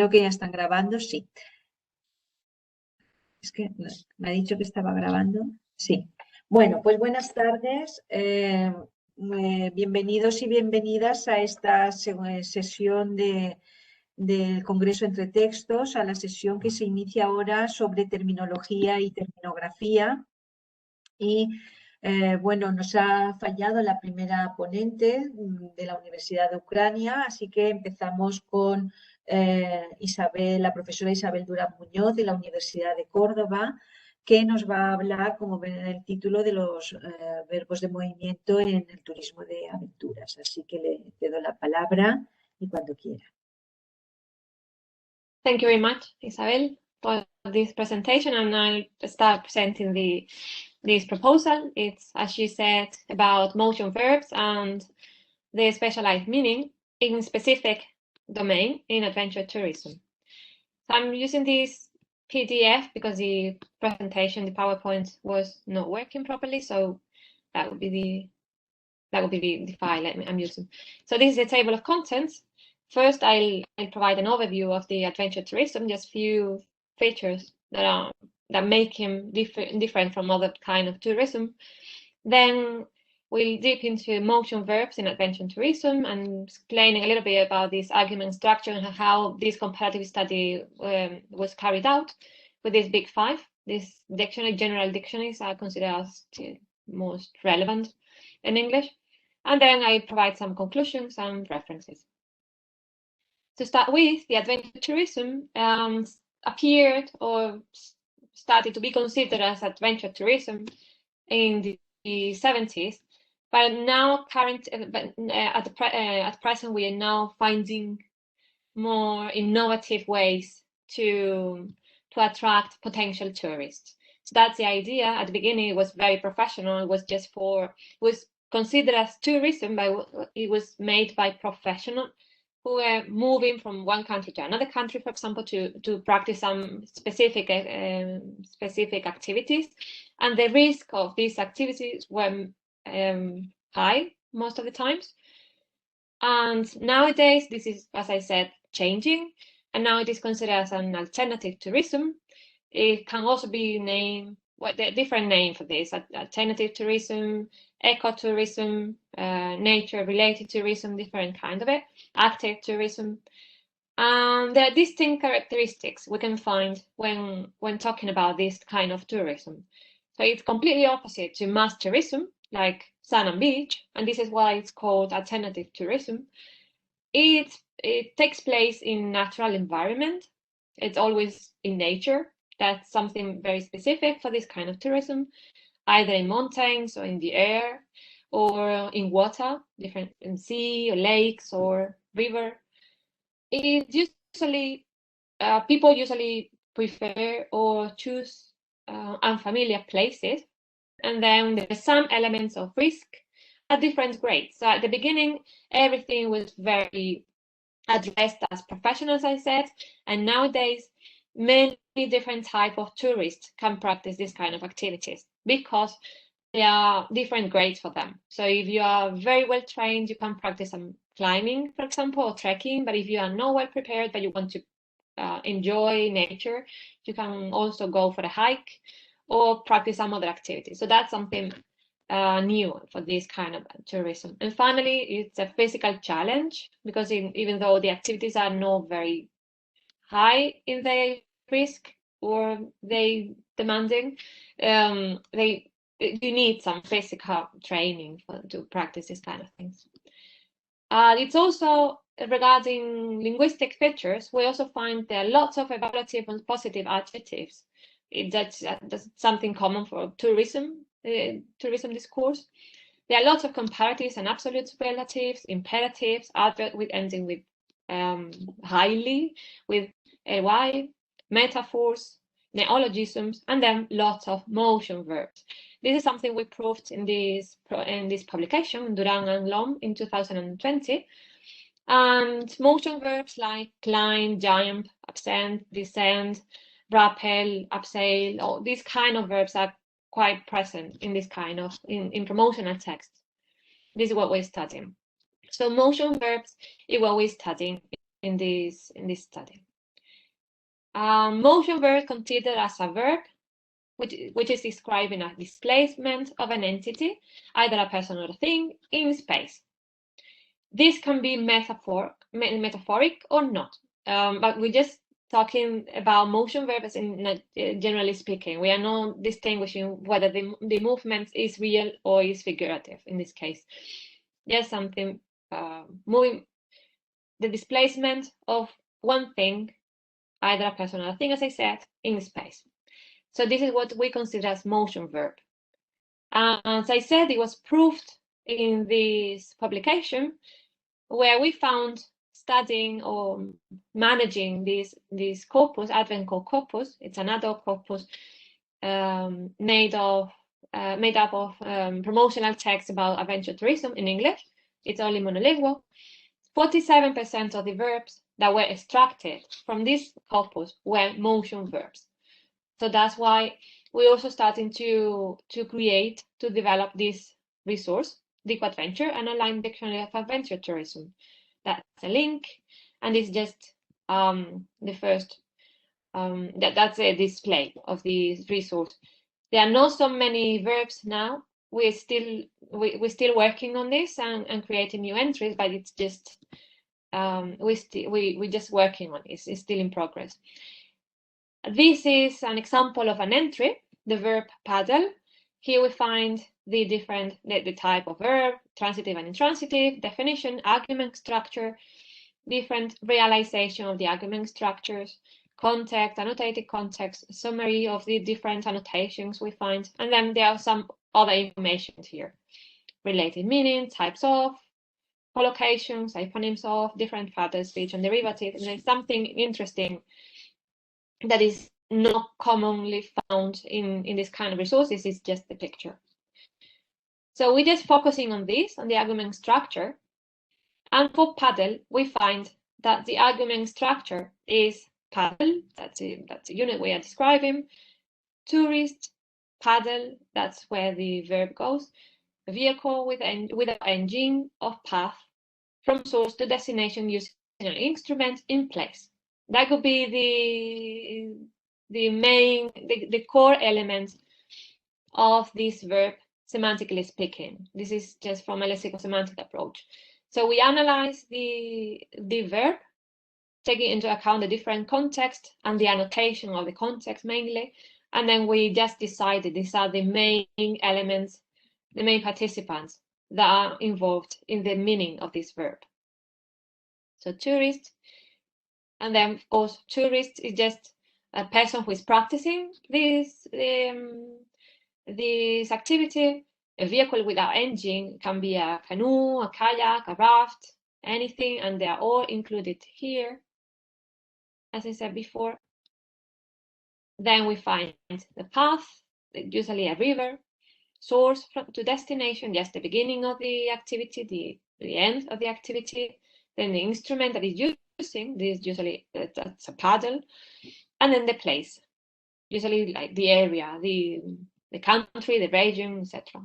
Creo que ya están grabando, sí. Es que me ha dicho que estaba grabando. Sí. Bueno, pues buenas tardes. Bienvenidos y bienvenidas a esta sesión del Congreso Entre Textos, a la sesión que se inicia ahora sobre terminología y terminografía. Y bueno, nos ha fallado la primera ponente de la Universidad de Ucrania, así que empezamos con la profesora Isabel Durán Muñoz de la Universidad de Córdoba, que nos va a hablar, como ven en el título, de los verbos de movimiento en el turismo de aventuras. Así que le cedo la palabra y cuando quiera. Thank you very much, Isabel, for this presentation, and I'll start presenting this proposal. It's, as she said, about motion verbs and the specialized meaning in specific domain in adventure tourism. So I'm using this PDF because the presentation, the PowerPoint, was not working properly, so that would be the file I'm using. So this is a table of contents. First, I'll provide an overview of the adventure tourism, just few features that make him different from other kind of tourism. Then we'll dip into motion verbs in adventure tourism and explaining a little bit about this argument structure and how this comparative study was carried out with these big five. These general dictionaries are considered as the most relevant in English. And then I provide some conclusions and references. To start with, the adventure tourism appeared or started to be considered as adventure tourism in the 70s, but now at present we are now finding more innovative ways to attract potential tourists. So that's the idea. At the beginning, it was very professional. It was considered as tourism, but it was made by professionals who were moving from one country to another country, for example, to practice some specific activities. And the risk of these activities were high most of the times. And nowadays, this is, as I said, changing, and now it is considered as an alternative tourism. It can also be named, the different name for this: alternative tourism, ecotourism, nature-related tourism, different kind of it, active tourism. And there are distinct characteristics we can find when talking about this kind of tourism. So it's completely opposite to mass tourism, like sun and beach, and this is why it's called alternative tourism. It takes place in natural environment. It's always in nature. That's something very specific for this kind of tourism, either in mountains or in the air or in water, different in sea or lakes or river. It usually people usually prefer or choose unfamiliar places, and then there's some elements of risk at different grades. So at the beginning, everything was very addressed as professionals, I said, and nowadays many different type of tourists can practice this kind of activities because there are different grades for them. So if you are very well trained, you can practice some climbing, for example, or trekking. But if you are not well prepared, but you want to enjoy nature, you can also go for a hike or practice some other activities. So that's something new for this kind of tourism. And finally, it's a physical challenge because even though the activities are not very high in their risk or they demanding, you need some physical training to practice these kind of things. It's also regarding linguistic features. We also find there are lots of evaluative and positive adjectives. That's something common for tourism discourse. There are lots of comparatives and absolute relatives, imperatives, adverb with ending with highly, with ly, metaphors, neologisms, and then lots of motion verbs. This is something we proved in this publication, Durán and Lom, in 2020. And motion verbs like climb, jump, ascend, descend, rappel, abseil, all these kind of verbs are quite present in this kind of in promotional texts. This is what we're studying. So motion verbs is what we're studying in this study. Motion verb considered as a verb which is describing a displacement of an entity, either a person or a thing, in space. This can be metaphoric or not, but we're just talking about motion verbs generally speaking. We are not distinguishing whether the movement is real or is figurative in this case. Just something moving, the displacement of one thing, either a person or a thing, as I said, in space. So this is what we consider as motion verb. As I said, it was proved in this publication where we found studying or managing this corpus, Advent corpus. It's an adult corpus made up of promotional text about adventure tourism in English. It's only monolingual. 47% of the verbs that were extracted from this corpus were motion verbs. So that's why we're also starting to develop this resource, DicoAdventure, an online dictionary of adventure tourism. That's a link, and it's just the first, that's a display of this resource. There are not so many verbs now. We're still working on this and creating new entries, but it's just we're just working on this. It's still in progress. This is an example of an entry, the verb paddle. Here we find the type of verb, transitive and intransitive, definition, argument structure, different realization of the argument structures, context, annotated context, summary of the different annotations we find, and then there are some other information here. Related meaning, types of, collocations, hyphonyms of, different factors, speech and derivative. And there's something interesting that is not commonly found in this kind of resources. Is just the picture. So we're just focusing on this, on the argument structure. And for paddle, we find that the argument structure is paddle, that's a unit we are describing, tourist, paddle, that's where the verb goes, a vehicle with an engine of path from source to destination using an instrument in place. That could be the core element of this verb, semantically speaking. This is just from a lexicosemantic approach. So we analyze the verb, taking into account the different context and the annotation of the context mainly, and then we just decided these are the main elements, the main participants that are involved in the meaning of this verb. So tourist, and then of course tourist is just a person who is practicing this activity. A vehicle without engine can be a canoe, a kayak, a raft, anything, and they are all included here, as I said before. Then we find the path, usually a river, source to destination, just the beginning of the activity, the end of the activity, then the instrument that is using, this usually that's a paddle, and then the place, usually like the area, the country, the region, etc.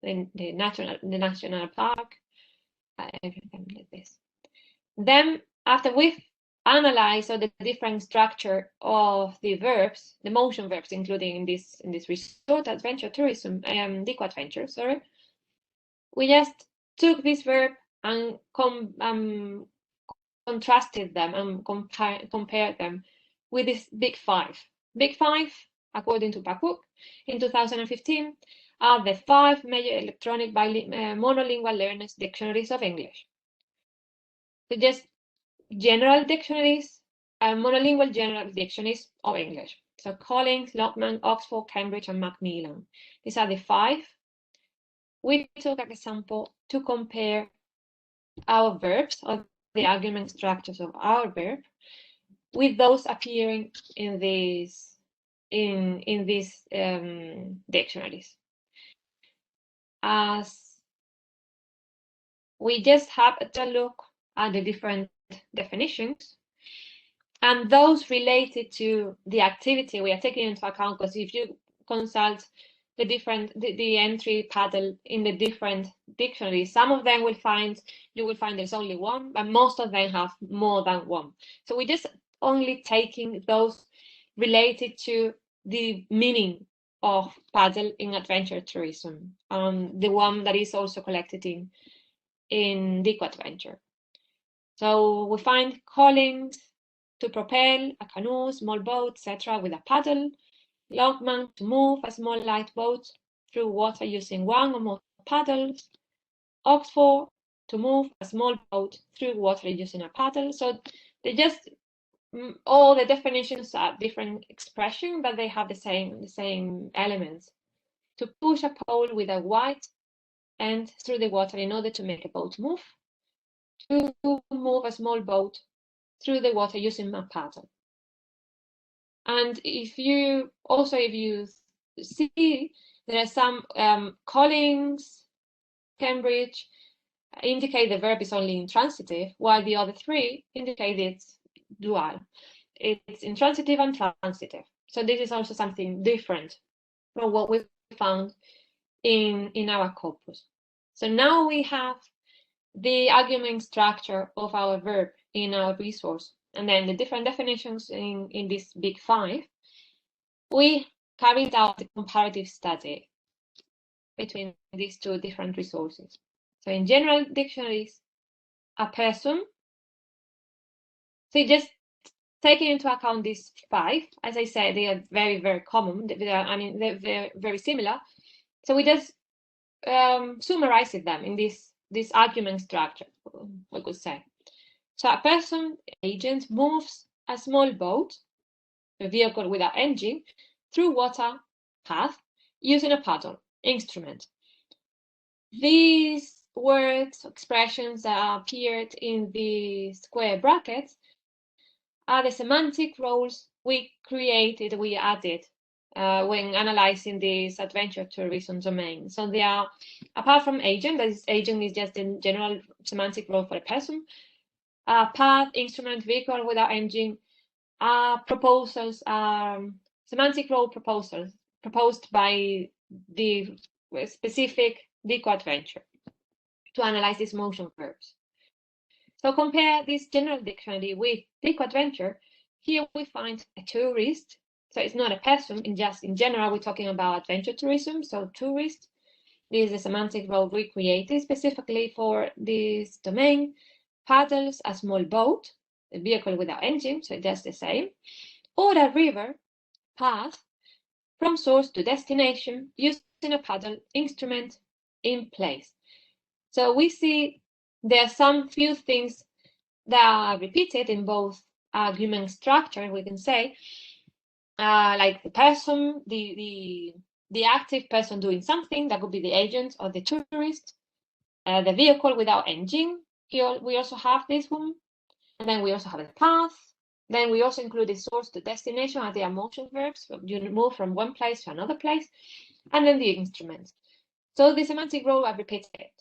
Then the national park, everything like this. Then after we've analyzed all the different structure of the verbs, the motion verbs, including in this resort adventure tourism, DicoAdventure, sorry, we just took this verb and contrasted them and compared them with this Big Five. Big Five, according to PACUC, in 2015, are the 5 major electronic monolingual learners dictionaries of English. So just general dictionaries and monolingual general dictionaries of English. So Collins, Lockman, Oxford, Cambridge, and Macmillan. These are the 5. We took an example to compare our verbs, or the argument structures of our verb, with those appearing in these dictionaries. As we just have a look at the different definitions, and those related to the activity we are taking into account, because if you consult the entry paddle in the different dictionaries, some of them you will find there's only one, but most of them have more than one. So we're just only taking those related to the meaning of paddle in adventure tourism, the one that is also collected in DecoAdventure. So we find callings to propel a canoe, small boat, etc. with a paddle, logman to move a small light boat through water using one or more paddles, oxbow to move a small boat through water using a paddle. So they just, all the definitions are different expression, but they have the same elements. To push a pole with a white end through the water in order to make a boat move. To move a small boat through the water using a paddle. And if you see, there are some callings, Cambridge, indicate the verb is only intransitive, while the other three indicate it's dual. It's intransitive and transitive. So this is also something different from what we found in our corpus. So now we have the argument structure of our verb in our resource, and then the different definitions in this big five. We carried out a comparative study between these two different resources. So in general dictionaries, a person, so just taking into account these five, as I said, they are very, very common. They're very similar. So we just summarized them in this argument structure, we could say. So a person, agent, moves a small boat, a vehicle without engine, through water path using a paddle, instrument. These words, expressions that appeared in the square brackets are the semantic roles we added when analyzing this adventure tourism domain. So they are, apart from agent, that is, agent is just a general semantic role for a person, path, instrument, vehicle without engine, proposals, semantic role proposals proposed by the specific DecoAdventure to analyze these motion verbs. So compare this general dictionary with DecoAdventure. Here we find a tourist. So it's not a person, in general, we're talking about adventure tourism. So tourist, this is a semantic role we created specifically for this domain. Paddles, a small boat, a vehicle without engine, so just the same. Or a river, path, from source to destination, using a paddle, instrument, in place. So we see there are some few things that are repeated in both argument structure, we can say, like the person, the active person doing something, that could be the agent or the tourist, the vehicle without engine. Here we also have this one, and then we also have the path. Then we also include the source to destination as they are motion verbs. You move from one place to another place, and then the instrument. So the semantic role are repeated.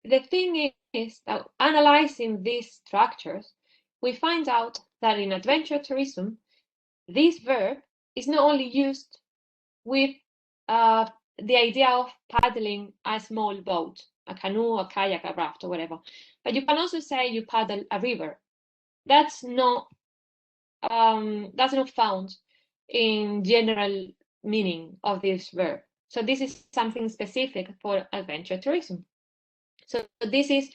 The thing is that analyzing these structures, we find out that in adventure tourism, this verb is not only used with the idea of paddling a small boat, a canoe, a kayak, a raft, or whatever, but you can also say you paddle a river. That's not found in general meaning of this verb. So this is something specific for adventure tourism. So this is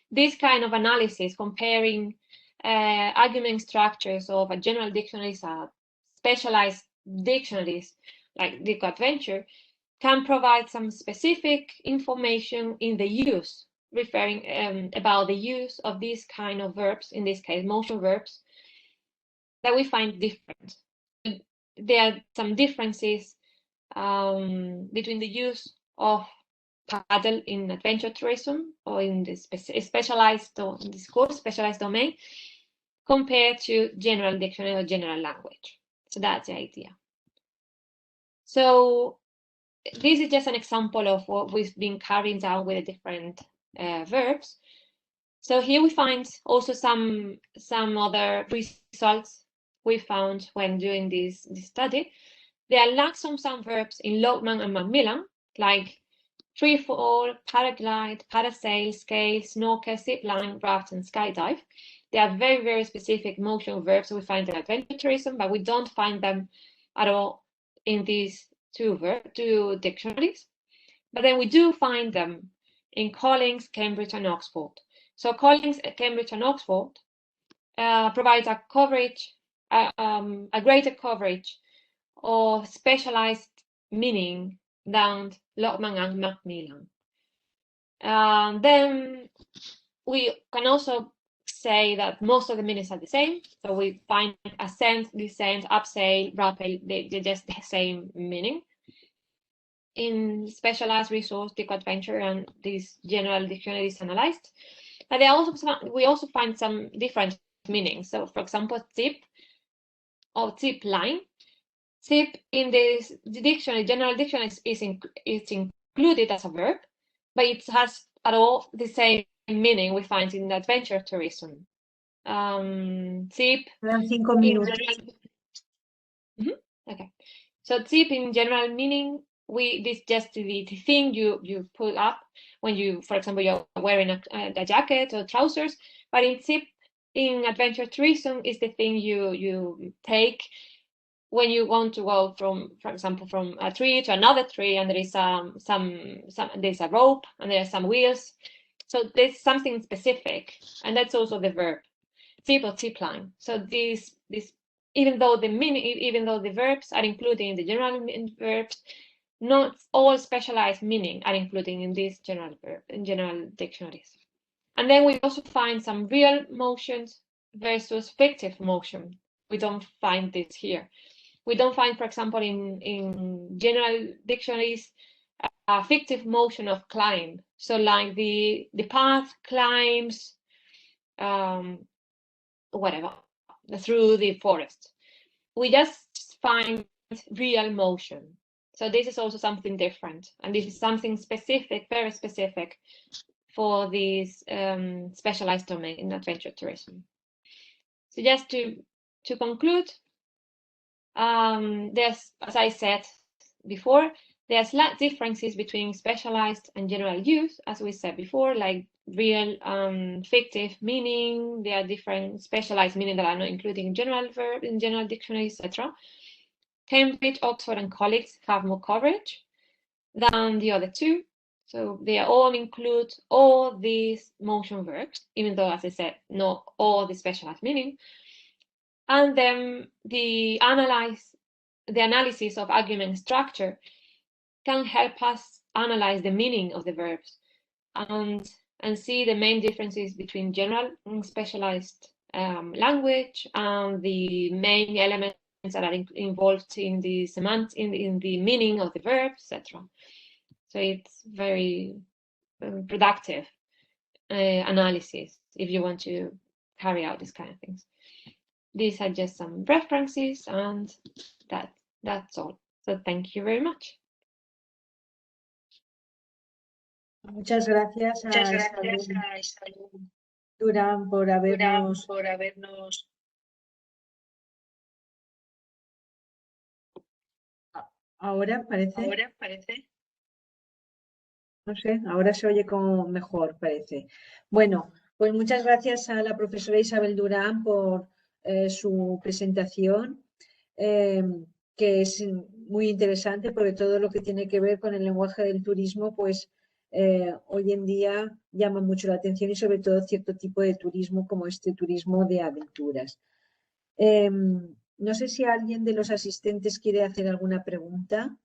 this kind of analysis, comparing argument structures of a general dictionaries, specialized dictionaries like DecoAdventure, can provide some specific information in the use, referring about the use of these kind of verbs, in this case motion verbs, that we find different. There are some differences between the use of paddle in adventure tourism or in this specialized domain compared to general dictionary or general language. So that's the idea. So this is just an example of what we've been carrying out with the different verbs. So here we find also some other results we found when doing this study. There are lacks on some verbs in Logman and Macmillan, like free fall, paraglide, parasail, scale, snorkel, zip line, raft, and skydive. They are very, very specific motion verbs we find in adventure tourism, but we don't find them at all in these two dictionaries. But then we do find them in Collins, Cambridge, and Oxford. So Collins, Cambridge, and Oxford provides a coverage, a greater coverage of specialized meaning than Lockman and Macmillan. Then we can also say that most of the meanings are the same. So we find ascent, descent, upsail, rappel, they're just the same meaning. In specialized resource, Dico Adventure, and these general dictionaries analyzed. But we also find some different meanings. So for example, zip or zip line. Zip in this dictionary, general dictionary, is included as a verb, but it has at all the same meaning we find in adventure tourism. Zip. 5 minutos. Okay. So zip in general meaning, this just the thing you pull up when you, for example, you're wearing a jacket or trousers. But in zip in adventure tourism is the thing you take when you want to go from, for example, from a tree to another tree, and there is there's a rope and there are some wheels. So there's something specific, and that's also the verb, zip or zip line. So this even though the verbs are included in the general verbs, not all specialized meaning are included in these general dictionaries. And then we also find some real motions versus fictive motion. We don't find this here. We don't find, for example, in general dictionaries, a fictive motion of climb. So like the path climbs, whatever, through the forest. We just find real motion. So this is also something different. And this is something specific, very specific for this specialized domain in adventure tourism. So just to conclude, there's, as I said before, there are slight differences between specialized and general use, as we said before, like real, fictive meaning. There are different specialized meaning that are not included in general dictionaries, etc. Cambridge, Oxford, and Collins have more coverage than the other two. So they all include all these motion verbs, even though, as I said, not all the specialized meaning. And then the analysis of argument structure can help us analyze the meaning of the verbs and see the main differences between general and specialized language and the main elements that are involved in the in the meaning of the verb, etc. So it's very productive analysis if you want to carry out these kind of things. These are just some references, and that's all. So thank you very much. Muchas gracias a Isabel Durán por habernos Ahora parece. No sé, ahora se oye como mejor, parece. Bueno, pues muchas gracias a la profesora Isabel Durán por su presentación, que es muy interesante, porque todo lo que tiene que ver con el lenguaje del turismo, pues hoy en día llama mucho la atención, y sobre todo cierto tipo de turismo como este turismo de aventuras. No sé si alguien de los asistentes quiere hacer alguna pregunta.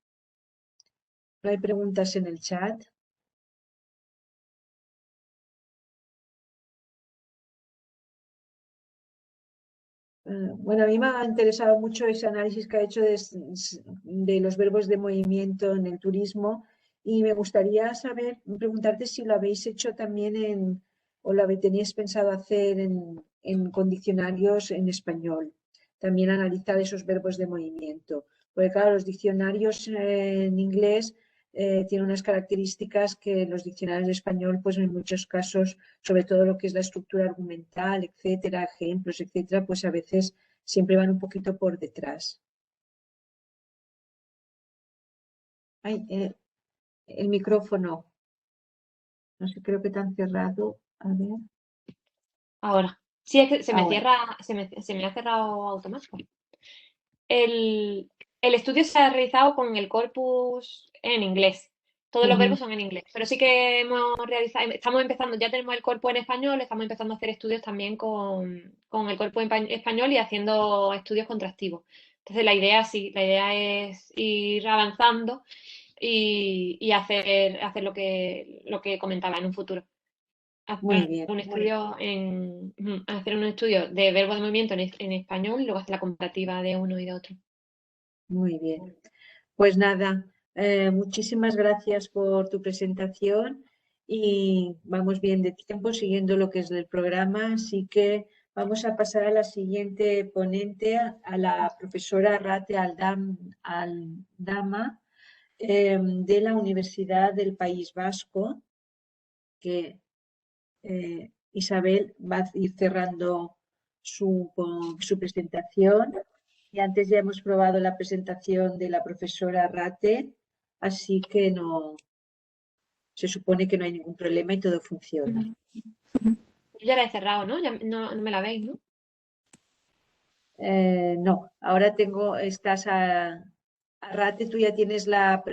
No hay preguntas en el chat. Bueno, a mí me ha interesado mucho ese análisis que ha hecho de los verbos de movimiento en el turismo, y me gustaría preguntarte si lo habéis hecho también o lo teníais pensado hacer en diccionarios en español, también analizar esos verbos de movimiento. Porque claro, los diccionarios en inglés tienen unas características que los diccionarios de español, pues en muchos casos, sobre todo lo que es la estructura argumental, etcétera, ejemplos, etcétera, pues a veces siempre van un poquito por detrás. Ay, el micrófono. No sé, creo que te han cerrado. A ver. Ahora. Sí, es que se me Ahora. cierra, se me ha cerrado automático. El estudio se ha realizado con el corpus en inglés. Todos los Ujú. verbos son en inglés. Pero sí que hemos realizado, estamos empezando, ya tenemos el corpus en español, estamos empezando a hacer estudios también con el corpus en español y haciendo estudios contrastivos. Entonces la idea sí, la idea es ir avanzando y hacer lo que comentaba en un futuro. Muy Hacer bien, un estudio hacer un estudio de verbo de movimiento en español y luego hacer la comparativa de uno y de otro. muy bien. Pues nada, muchísimas gracias por tu presentación y vamos bien de tiempo siguiendo lo que es el programa, así que vamos a pasar a la siguiente ponente, a la profesora Rate Aldama, de la Universidad del País Vasco, que Isabel va a ir cerrando su presentación. Y antes ya hemos probado la presentación de la profesora Rate, así que no, se supone que no hay ningún problema y todo funciona. Yo ya la he cerrado, ¿no? Ya no me la veis, ¿no? No, ahora estás a Rate, tú ya tienes la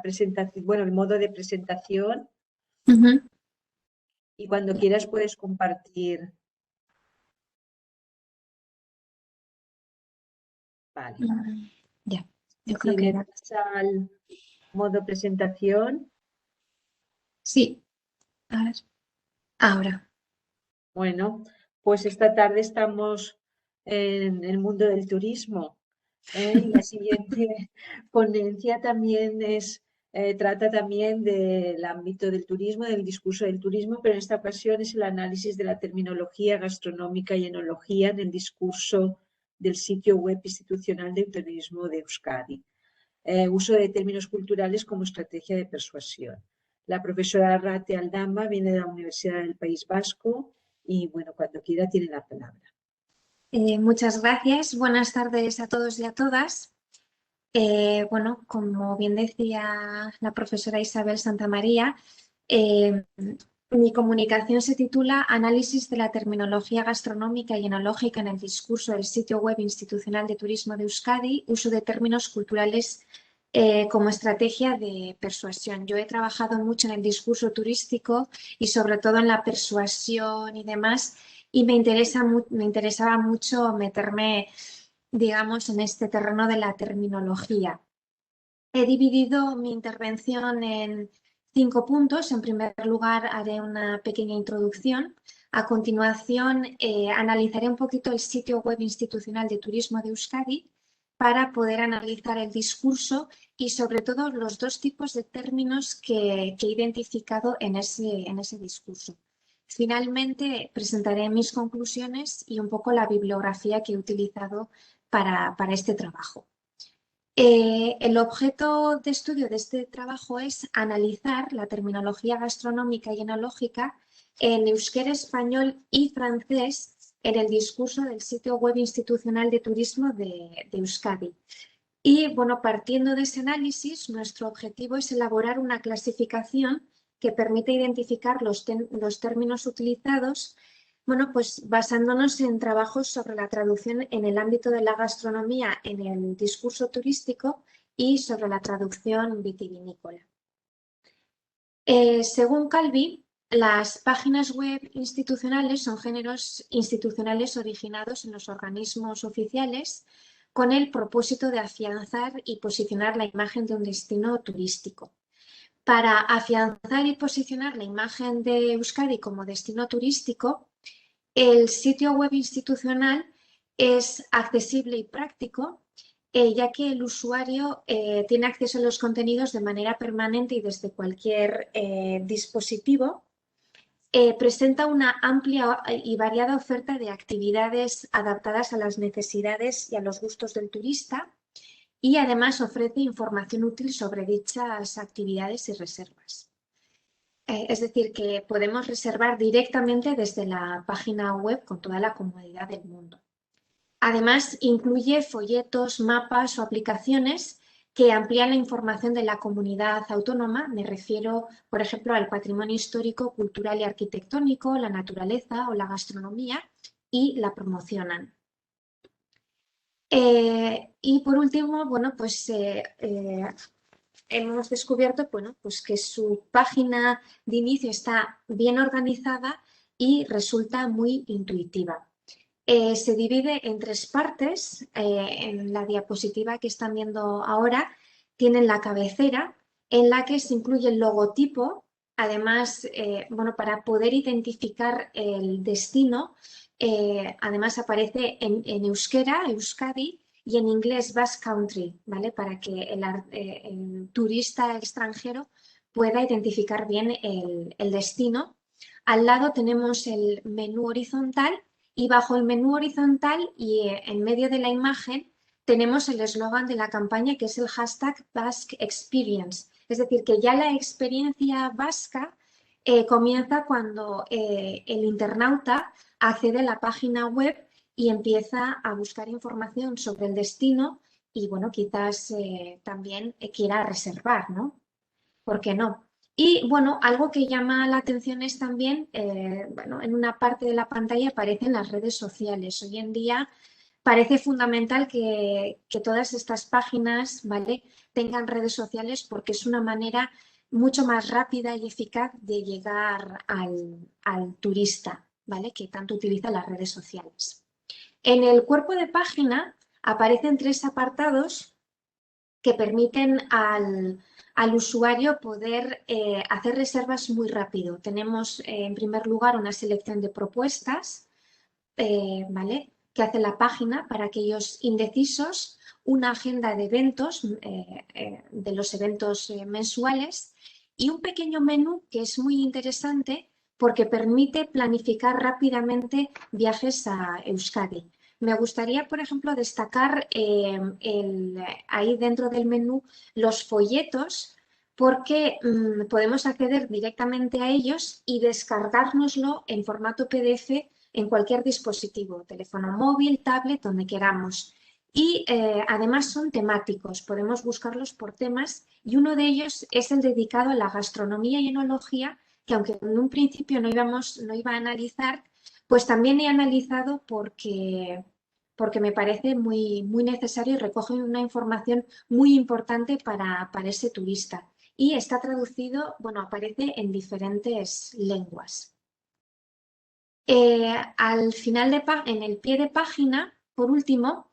presentación, bueno, el modo de presentación Ujú. y cuando quieras puedes compartir. Vale. Ya, yo creo Si que le era. das al modo presentación, Sí, a ver. Ahora. bueno, pues esta tarde estamos en el mundo del turismo. Y la siguiente ponencia también trata también del ámbito del turismo, del discurso del turismo, pero en esta ocasión es el análisis de la terminología gastronómica y enología en el discurso del sitio web institucional del turismo de Euskadi. Uso de términos culturales como estrategia de persuasión. La profesora Rate Aldama viene de la Universidad del País Vasco y, bueno, cuando quiera tiene la palabra. Muchas gracias. Buenas tardes a todos y a todas. Bueno, como bien decía la profesora Isabel Santamaría, mi comunicación se titula Análisis de la terminología gastronómica y enológica en el discurso del sitio web institucional de turismo de Euskadi, uso de términos culturales como estrategia de persuasión. Yo he trabajado mucho en el discurso turístico y sobre todo en la persuasión y demás, y me interesaba mucho meterme, digamos, en este terreno de la terminología. He dividido mi intervención en 5 puntos. En primer lugar, haré una pequeña introducción. A continuación, analizaré un poquito el sitio web institucional de turismo de Euskadi para poder analizar el discurso y, sobre todo, los dos tipos de términos que he identificado en ese discurso. Finalmente, presentaré mis conclusiones y un poco la bibliografía que he utilizado para este trabajo. El objeto de estudio de este trabajo es analizar la terminología gastronómica y enológica en euskera, español y francés en el discurso del sitio web institucional de turismo de Euskadi. Y bueno, partiendo de ese análisis, nuestro objetivo es elaborar una clasificación que permita identificar los términos utilizados, bueno, pues basándonos en trabajos sobre la traducción en el ámbito de la gastronomía en el discurso turístico y sobre la traducción vitivinícola. Según Calvi, las páginas web institucionales son géneros institucionales originados en los organismos oficiales con el propósito de afianzar y posicionar la imagen de un destino turístico. Para afianzar y posicionar la imagen de Euskadi como destino turístico, el sitio web institucional es accesible y práctico, ya que el usuario tiene acceso a los contenidos de manera permanente y desde cualquier dispositivo. Presenta una amplia y variada oferta de actividades adaptadas a las necesidades y a los gustos del turista y además ofrece información útil sobre dichas actividades y reservas. Es decir, que podemos reservar directamente desde la página web con toda la comodidad del mundo. Además, incluye folletos, mapas o aplicaciones que amplían la información de la comunidad autónoma. Me refiero, por ejemplo, al patrimonio histórico, cultural y arquitectónico, la naturaleza o la gastronomía, y la promocionan. Y por último, bueno, pues hemos descubierto, bueno, pues que su página de inicio está bien organizada y resulta muy intuitiva. Se divide en 3 partes. En la diapositiva que están viendo ahora tienen la cabecera, en la que se incluye el logotipo. Además, bueno, para poder identificar el destino, además aparece en euskera, Euskadi, y en inglés Basque Country, ¿vale? Para que el turista extranjero pueda identificar bien el destino. Al lado tenemos el menú horizontal, y bajo el menú horizontal y en medio de la imagen tenemos el eslogan de la campaña, que es el hashtag Basque Experience. Es decir, que ya la experiencia vasca comienza cuando el internauta accede a la página web y empieza a buscar información sobre el destino y, bueno, quizás también quiera reservar, ¿no? ¿Por qué no? Y bueno, algo que llama la atención es también, bueno, en una parte de la pantalla aparecen las redes sociales. Hoy en día parece fundamental que todas estas páginas, ¿vale?, tengan redes sociales, porque es una manera mucho más rápida y eficaz de llegar al turista, ¿vale?, que tanto utiliza las redes sociales. En el cuerpo de página aparecen 3 apartados que permiten al usuario poder hacer reservas muy rápido. Tenemos en primer lugar una selección de propuestas, ¿vale?, que hace la página para aquellos indecisos, una agenda de eventos, de los eventos mensuales, y un pequeño menú que es muy interesante porque permite planificar rápidamente viajes a Euskadi. Me gustaría, por ejemplo, destacar ahí dentro del menú los folletos, porque podemos acceder directamente a ellos y descargárnoslo en formato PDF en cualquier dispositivo, teléfono móvil, tablet, donde queramos. Y además son temáticos, podemos buscarlos por temas, y uno de ellos es el dedicado a la gastronomía y enología, que aunque en un principio no iba a analizar, pues también he analizado porque me parece muy, muy necesario y recoge una información muy importante para ese turista. Y está traducido, bueno, aparece en diferentes lenguas. Al final en el pie de página, por último,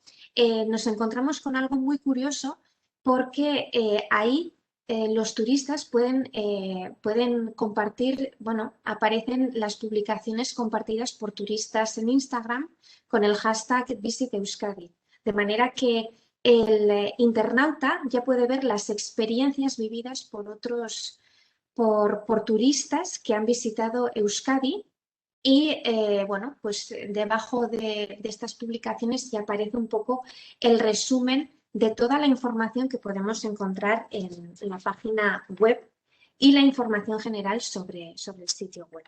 nos encontramos con algo muy curioso, porque ahí los turistas pueden compartir, bueno, aparecen las publicaciones compartidas por turistas en Instagram con el hashtag Visit Euskadi, de manera que el internauta ya puede ver las experiencias vividas por turistas que han visitado Euskadi. Y bueno, pues debajo de estas publicaciones ya aparece un poco el resumen de toda la información que podemos encontrar en la página web y la información general sobre el sitio web.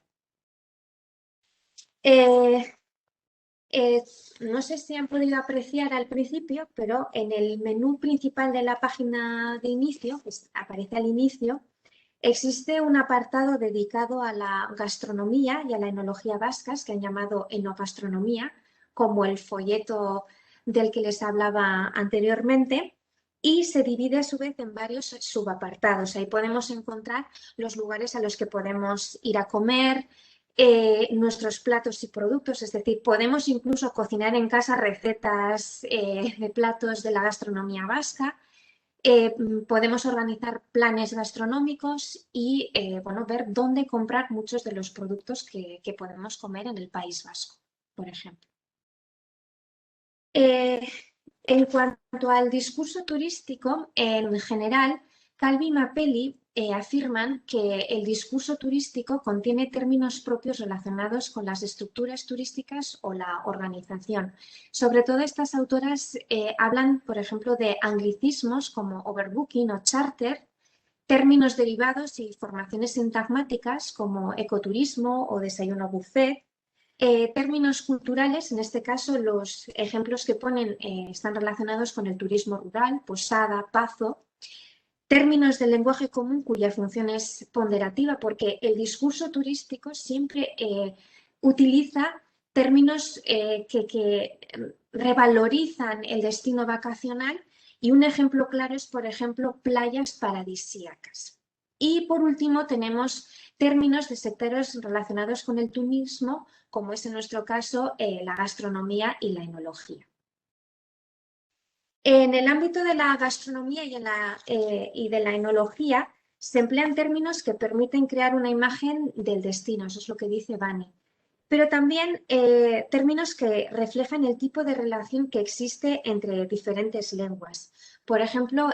No sé si han podido apreciar al principio, pero en el menú principal de la página de inicio, pues aparece al inicio, existe un apartado dedicado a la gastronomía y a la enología vascas, que han llamado enogastronomía, como el folleto del que les hablaba anteriormente, y se divide a su vez en varios subapartados. Ahí podemos encontrar los lugares a los que podemos ir a comer, nuestros platos y productos, es decir, podemos incluso cocinar en casa recetas de platos de la gastronomía vasca. Podemos organizar planes gastronómicos y bueno, ver dónde comprar muchos de los productos que podemos comer en el País Vasco, por ejemplo. En cuanto al discurso turístico, en general, Calvi y Mapelli afirman que el discurso turístico contiene términos propios relacionados con las estructuras turísticas o la organización. Sobre todo, estas autoras hablan, por ejemplo, de anglicismos como overbooking o charter, términos derivados y formaciones sintagmáticas como ecoturismo o desayuno buffet. Términos culturales, en este caso los ejemplos que ponen están relacionados con el turismo rural, posada, pazo, Términos del lenguaje común cuya función es ponderativa, porque el discurso turístico siempre utiliza términos que revalorizan el destino vacacional, y un ejemplo claro es, por ejemplo, playas paradisíacas. Y por último tenemos términos de sectores relacionados con el turismo, como es en nuestro caso la gastronomía y la enología. En el ámbito de la gastronomía y de la enología se emplean términos que permiten crear una imagen del destino, eso es lo que dice Vane, pero también términos que reflejan el tipo de relación que existe entre diferentes lenguas. Por ejemplo,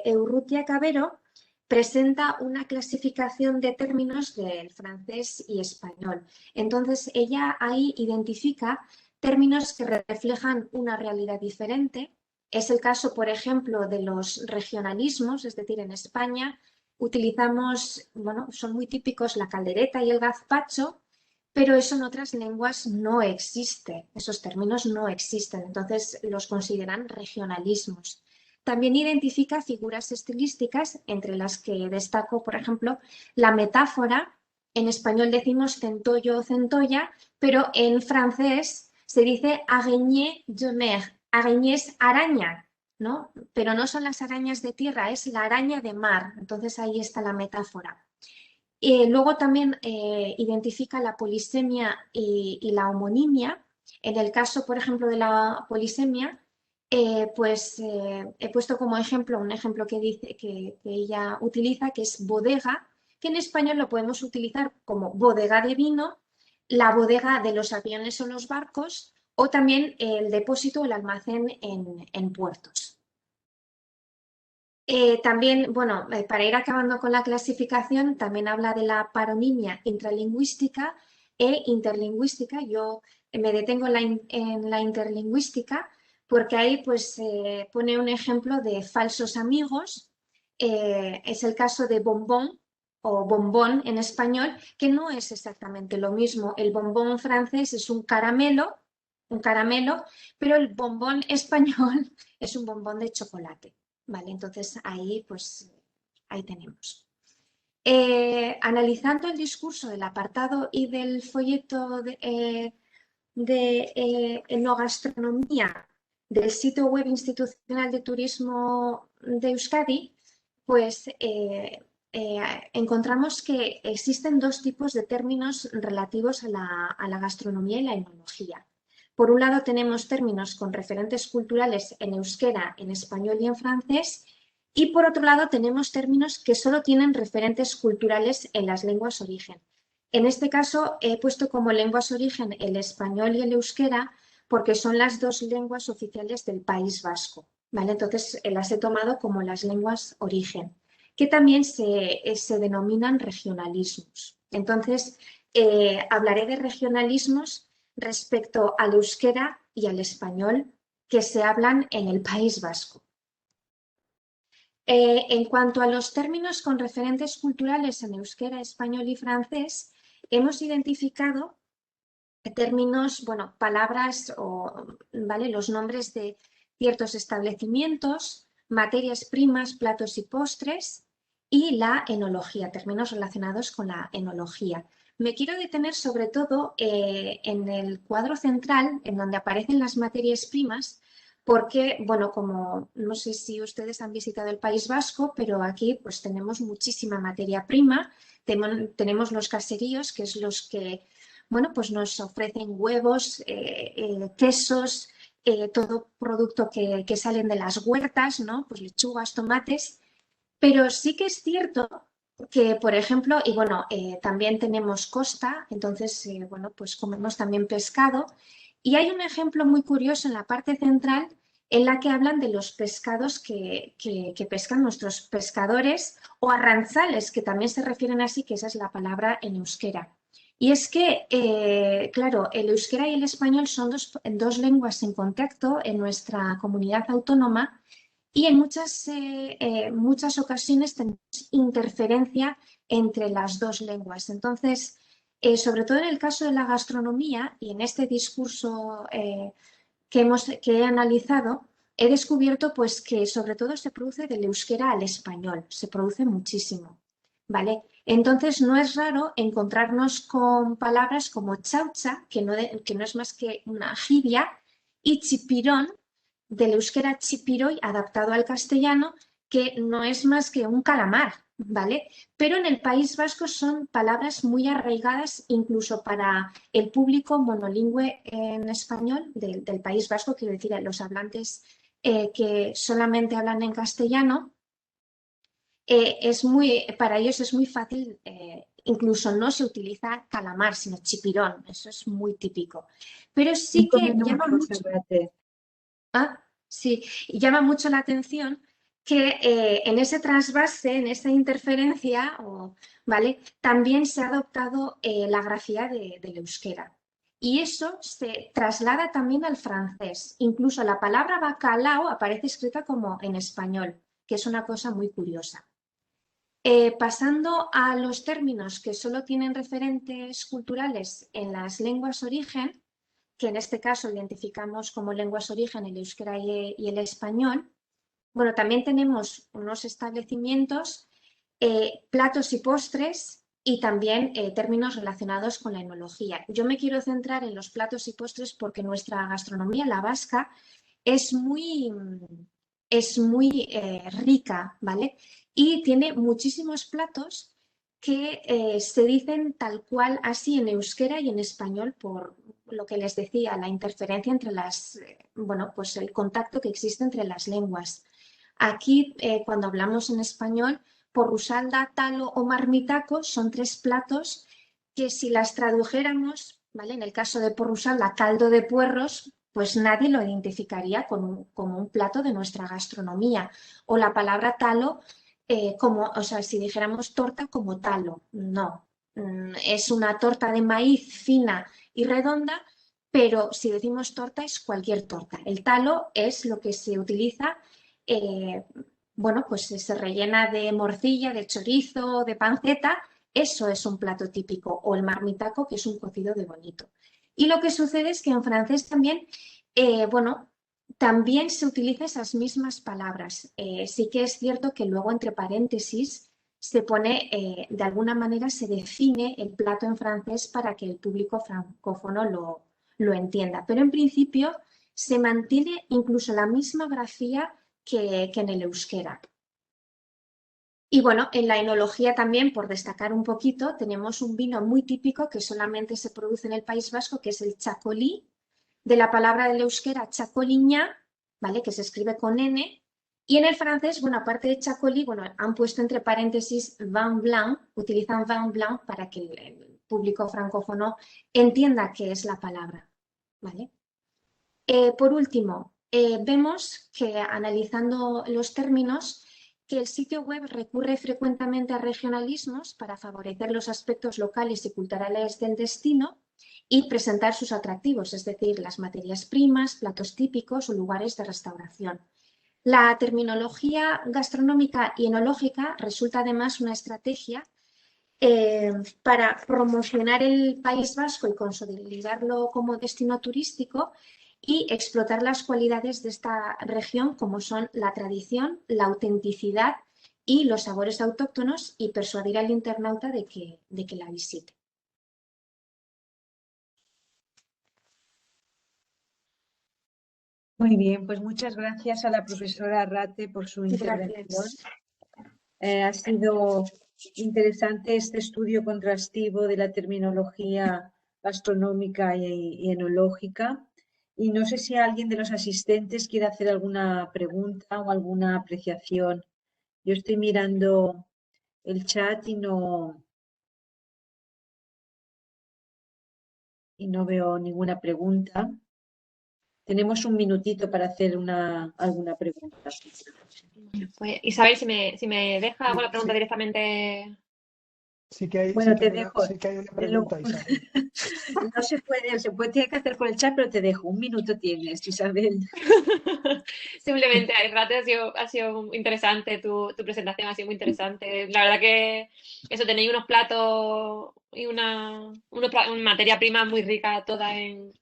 Urrutia Cabero presenta una clasificación de términos del francés y español. Entonces, ella ahí identifica términos que reflejan una realidad diferente. Es el caso, por ejemplo, de los regionalismos, es decir, en España utilizamos, bueno, son muy típicos la caldereta y el gazpacho, pero eso en otras lenguas no existe, esos términos no existen, entonces los consideran regionalismos. También identifica figuras estilísticas, entre las que destaco, por ejemplo, la metáfora. En español decimos centollo o centolla, pero en francés se dice araignée de mer. Araignée es araña, ¿no? Pero no son las arañas de tierra, es la araña de mar. Entonces ahí está la metáfora. Luego también identifica la polisemia y la homonimia. En el caso, por ejemplo, de la polisemia, he puesto como ejemplo un ejemplo que dice que ella utiliza, que es bodega, que en español lo podemos utilizar como bodega de vino, la bodega de los aviones o los barcos, o también el depósito o el almacén en puertos. También, bueno, para ir acabando con la clasificación, también habla de la paronimia intralingüística e interlingüística. Yo me detengo en la interlingüística porque ahí pues pone un ejemplo de falsos amigos. Es el caso de bombón o bombón en español, que no es exactamente lo mismo. El bombón francés es un caramelo, pero el bombón español es un bombón de chocolate. Vale, entonces ahí pues ahí tenemos. Analizando el discurso del apartado y del folleto de enogastronomía del sitio web institucional de turismo de Euskadi, pues encontramos que existen dos tipos de términos relativos a la gastronomía y la enología. Por un lado tenemos términos con referentes culturales en euskera, en español y en francés, y por otro lado tenemos términos que solo tienen referentes culturales en las lenguas origen. En este caso he puesto como lenguas origen el español y el euskera porque son las dos lenguas oficiales del País Vasco, ¿vale? Entonces las he tomado como las lenguas origen, que también se denominan regionalismos. Entonces hablaré de regionalismos respecto al euskera y al español que se hablan en el País Vasco. En cuanto a los términos con referentes culturales en euskera, español y francés, hemos identificado términos, bueno, palabras o, ¿vale?, los nombres de ciertos establecimientos, materias primas, platos y postres, y la enología, términos relacionados con la enología. Me quiero detener sobre todo en el cuadro central, en donde aparecen las materias primas, porque, bueno, como no sé si ustedes han visitado el País Vasco, pero aquí pues tenemos muchísima materia prima. Tenemos los caseríos, que es los que, bueno, pues nos ofrecen huevos, quesos, todo producto que salen de las huertas, ¿no? Pues lechugas, tomates. Pero sí que es cierto que, por ejemplo, y bueno, también tenemos costa, entonces, bueno, pues comemos también pescado. Y hay un ejemplo muy curioso en la parte central en la que hablan de los pescados que pescan nuestros pescadores, o arrantzales, que también se refieren así, que esa es la palabra en euskera. Y es que, claro, el euskera y el español son dos lenguas en contacto en nuestra comunidad autónoma, y en muchas ocasiones tenemos interferencia entre las dos lenguas. Entonces, sobre todo en el caso de la gastronomía y en este discurso que he analizado, he descubierto pues que sobre todo se produce del euskera al español, se produce muchísimo, ¿vale? Entonces no es raro encontrarnos con palabras como chaucha, que no es más que una jibia, y chipirón, del euskera chipiroy adaptado al castellano, que no es más que un calamar, ¿vale? Pero en el País Vasco son palabras muy arraigadas incluso para el público monolingüe en español del País Vasco, quiero decir, los hablantes que solamente hablan en castellano, para ellos es muy fácil, incluso no se utiliza calamar, sino chipirón, eso es muy típico. Pero sí 5 que llama minutos, mucho, Arrate. sí, llama mucho la atención que en ese trasvase, en esa interferencia, ¿vale? También se ha adoptado la grafía del euskera. Y eso se traslada también al francés. Incluso la palabra bacalao aparece escrita como en español, que es una cosa muy curiosa. Pasando a los términos que solo tienen referentes culturales en las lenguas origen, que en este caso identificamos como lenguas origen el euskera y el español, bueno, también tenemos unos establecimientos, platos y postres y también términos relacionados con la enología. Yo me quiero centrar en los platos y postres porque nuestra gastronomía, la vasca, es muy rica, ¿vale? Y tiene muchísimos platos que se dicen tal cual así en euskera y en español por lo que les decía, la interferencia entre bueno, pues el contacto que existe entre las lenguas. Aquí, cuando hablamos en español, porrusalda, talo o marmitaco son tres platos que si las tradujéramos, ¿vale? En el caso de porrusalda, caldo de puerros, pues nadie lo identificaría como un plato de nuestra gastronomía. O la palabra talo, o sea, si dijéramos torta como talo, no. Es una torta de maíz fina y redonda, pero si decimos torta es cualquier torta. El talo es lo que se utiliza, bueno, pues se rellena de morcilla, de chorizo, de panceta, eso es un plato típico, o el marmitaco, que es un cocido de bonito. Y lo que sucede es que en francés también, bueno, también se utilizan esas mismas palabras. Sí que es cierto que luego entre paréntesis se pone, de alguna manera se define el plato en francés para que el público francófono lo entienda. Pero en principio se mantiene incluso la misma grafía que en el euskera. Y bueno, en la enología también, por destacar un poquito, tenemos un vino muy típico que solamente se produce en el País Vasco, que es el chacolí, de la palabra del euskera chacoliña, ¿vale? Que se escribe con N. Y en el francés, bueno, aparte de chacolí, bueno, han puesto entre paréntesis vin blanc, utilizan vin blanc para que el público francófono entienda qué es la palabra, ¿vale? Por último, vemos que analizando los términos, que el sitio web recurre frecuentemente a regionalismos para favorecer los aspectos locales y culturales del destino y presentar sus atractivos, es decir, las materias primas, platos típicos o lugares de restauración. La terminología gastronómica y enológica resulta además una estrategia para promocionar el País Vasco y consolidarlo como destino turístico y explotar las cualidades de esta región como son la tradición, la autenticidad y los sabores autóctonos y persuadir al internauta de que la visite. Muy bien, pues muchas gracias a la profesora Arrate por su intervención. Gracias. Ha sido interesante este estudio contrastivo de la terminología gastronómica y enológica. Y no sé si alguien de los asistentes quiere hacer alguna pregunta o alguna apreciación. Yo estoy mirando el chat y no veo ninguna pregunta. Tenemos un minutito para hacer alguna pregunta. Pues, Isabel, si me deja, hago la pregunta directamente. Sí que hay, Bueno, sí que te hay dejo. sí que hay una pregunta, Isabel. No se puede, tiene que hacer por el chat, pero te dejo. Un minuto tienes, Isabel. Simplemente, Rate, ha sido interesante, tu presentación ha sido muy interesante. La verdad que eso, tenéis unos platos y una materia prima muy rica toda en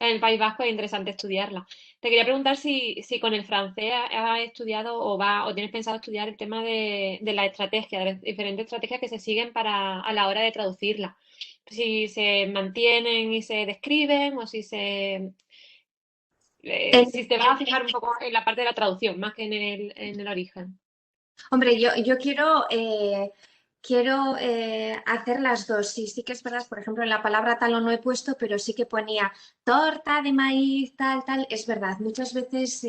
en el País Vasco es interesante estudiarla. Te quería preguntar si con el francés has estudiado o tienes pensado estudiar el tema de la estrategia, de las diferentes estrategias que se siguen a la hora de traducirla. Si se mantienen y se describen o si si te vas a fijar un poco en la parte de la traducción más que en el origen. Hombre, yo quiero hacer las dos. Sí que es verdad, por ejemplo, en la palabra tal no he puesto, pero sí que ponía torta de maíz, tal. Es verdad, muchas veces,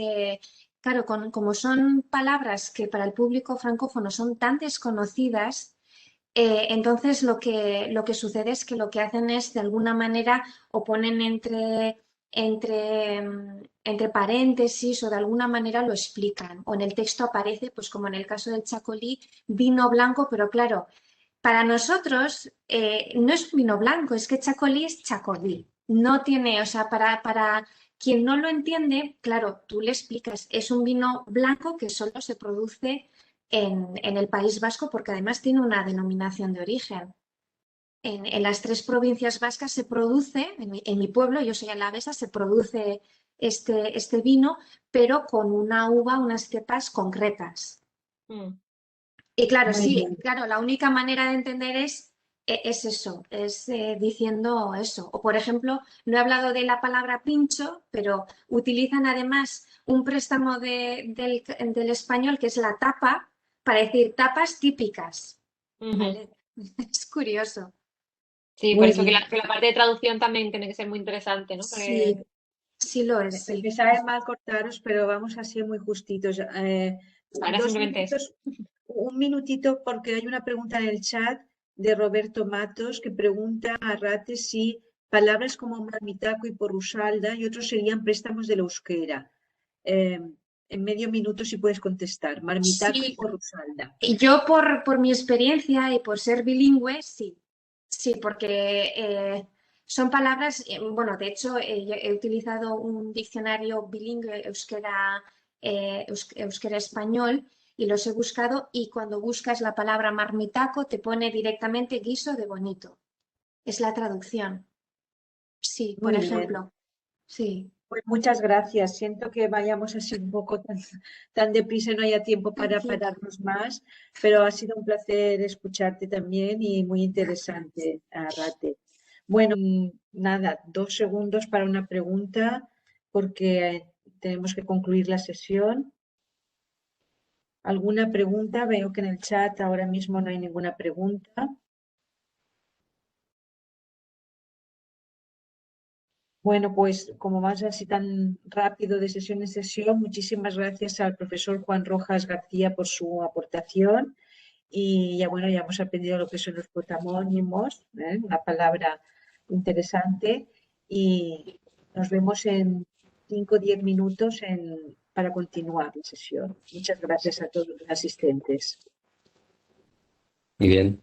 claro, como son palabras que para el público francófono son tan desconocidas, entonces lo que sucede es que lo que hacen es, de alguna manera, o ponen entre paréntesis o de alguna manera lo explican. O en el texto aparece, pues como en el caso del chacolí, vino blanco, pero claro, para nosotros no es vino blanco, es que chacolí es chacolí. No tiene, o sea, para quien no lo entiende, claro, tú le explicas, es un vino blanco que solo se produce en el País Vasco porque además tiene una denominación de origen. En las 3 provincias vascas se produce, en mi pueblo, yo soy alavesa, se produce este vino, pero con una uva, unas cepas concretas. Mm. Y claro, Muy sí, bien. claro, la única manera de entender es eso, es diciendo eso. O por ejemplo, no he hablado de la palabra pincho, pero utilizan además un préstamo del español que es la tapa para decir tapas típicas. Ujú. ¿Vale? Es curioso. Sí, por Muy eso que bien. la parte de traducción también tiene que ser muy interesante, ¿no? Sí, Porque sí lo es, sí. Me sabe mal cortaros, pero vamos a ser muy justitos. era 2 simplemente eso. minutos, un minutito, porque hay una pregunta en el chat de Roberto Matos que pregunta a Rate si palabras como marmitaco y porrusalda y otros serían préstamos del euskera. En medio minuto si puedes contestar. Marmitaco y Sí, porrusalda. y yo por mi experiencia y por ser bilingüe, sí. Sí, porque son palabras, bueno, de hecho he utilizado un diccionario bilingüe euskera-español y los he buscado y cuando buscas la palabra marmitaco te pone directamente guiso de bonito. Es la traducción. Sí, por Muy bien. ejemplo. Sí. Pues muchas gracias. Siento que vayamos así un poco tan deprisa y no haya tiempo para Tranquila. pararnos más, pero ha sido un placer escucharte también y muy interesante, Arrate. Bueno, nada, 2 segundos para una pregunta porque tenemos que concluir la sesión. ¿Alguna pregunta? Veo que en el chat ahora mismo no hay ninguna pregunta. Bueno, pues como vas así tan rápido de sesión en sesión, muchísimas gracias al profesor Juan Rojas García por su aportación. Y ya bueno, ya hemos aprendido lo que son los protamónimos, una palabra interesante. Y nos vemos en 5 o 10 minutos para continuar la sesión. Muchas gracias a todos los asistentes. Muy bien.